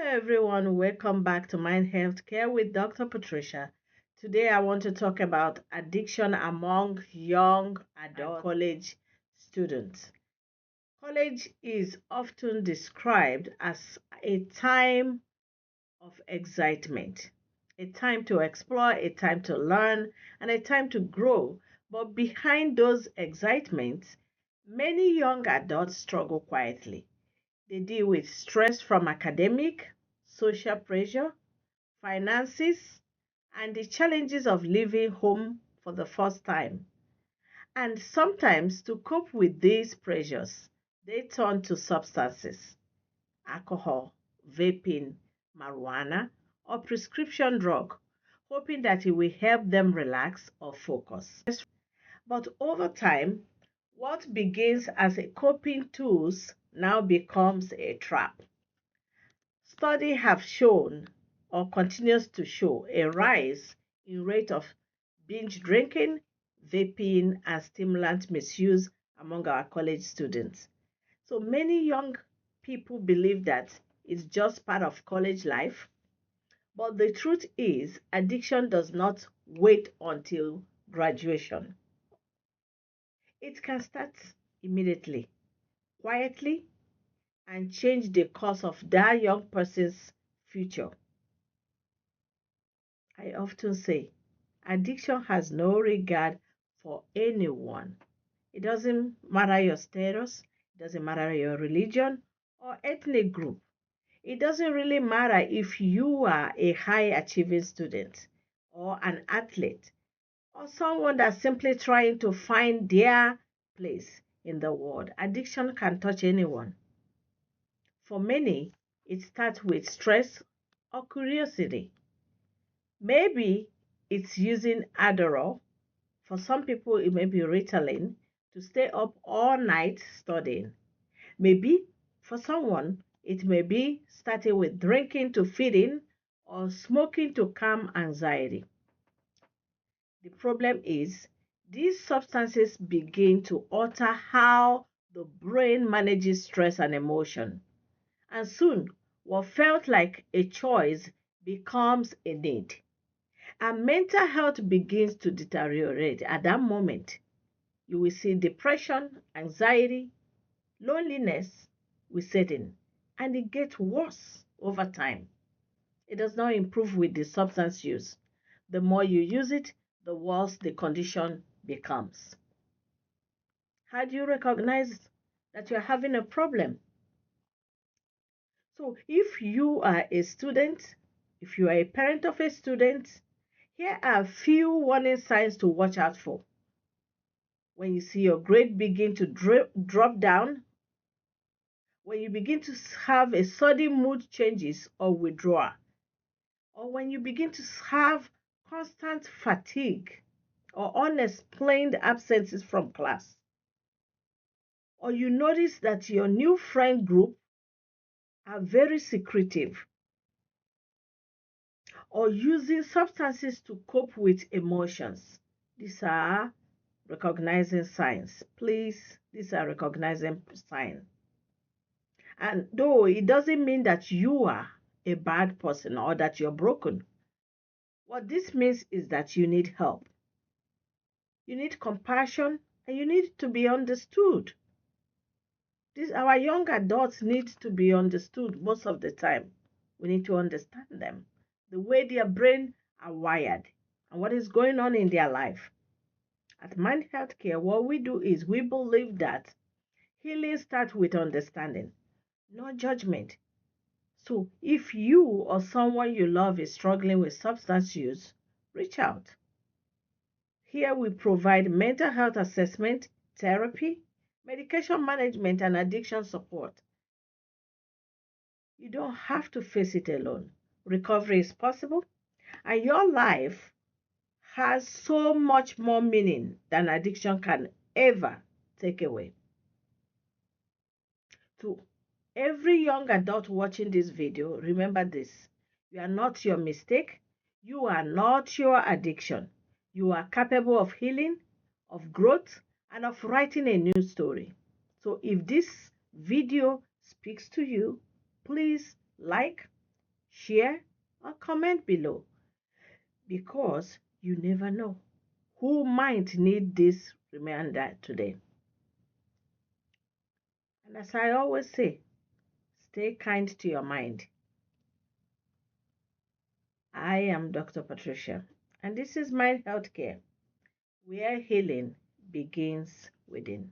Everyone, welcome back to Mind Health Care with Dr. Patricia. Today I want to talk about addiction among young adult college students. College is often described as a time of excitement, a time to explore, a time to learn, and a time to grow. But behind those excitements, many young adults struggle quietly. They deal with stress from academic, social pressure, finances, and the challenges of leaving home for the first time. And sometimes, to cope with these pressures, they turn to substances, alcohol, vaping, marijuana, or prescription drug, hoping that it will help them relax or focus. But over time, what begins as a coping tools now becomes a trap. Studies have shown or continues to show a rise in rate of binge drinking, vaping, and stimulant misuse among our college students. So many young people believe that it's just part of college life, but the truth is addiction does not wait until graduation. It can start immediately, quietly, and change the course of that young person's future. I often say addiction has no regard for anyone. It doesn't matter your status, it doesn't matter your religion or ethnic group. It doesn't really matter if you are a high achieving student or an athlete or someone that's simply trying to find their place in the world. Addiction can touch anyone. For many, it starts with stress or curiosity. Maybe it's using Adderall. For some people, it may be Ritalin to stay up all night studying. Maybe for someone, it may be starting with drinking to feed in or smoking to calm anxiety. The problem is these substances begin to alter how the brain manages stress and emotion. And soon, what felt like a choice becomes a need. And mental health begins to deteriorate at that moment. You will see depression, anxiety, loneliness will set in, and it gets worse over time. It does not improve with the substance use. The more you use it, the worse the condition becomes. How do you recognize that you're having a problem? So, if you are a student, if you are a parent of a student, here are a few warning signs to watch out for. When you see your grade begin to drop down, when you begin to have a sudden mood changes or withdrawal, or when you begin to have constant fatigue or unexplained absences from class, or you notice that your new friend group are very secretive or using substances to cope with emotions. These are recognizing signs. Please, these are recognizing signs. And though it doesn't mean that you are a bad person or that you're broken, what this means is that you need help. You need compassion and you need to be understood. Our young adults need to be understood most of the time. We need to understand them, the way their brain are wired and what is going on in their life. At Mind Healthcare, what we do is we believe that healing starts with understanding, not judgment. So if you or someone you love is struggling with substance use, reach out. Here we provide mental health assessment, therapy, medication management, and addiction support. You don't have to face it alone. Recovery is possible, and your life has so much more meaning than addiction can ever take away. To every young adult watching this video, remember this. You are not your mistake. You are not your addiction. You are capable of healing, of growth, and of writing a new story. So if this video speaks to you, please like, share, or comment below because you never know who might need this reminder today. And as I always say, stay kind to your mind. I am Dr. Patricia, and this is Mind Healthcare, where healing begins within.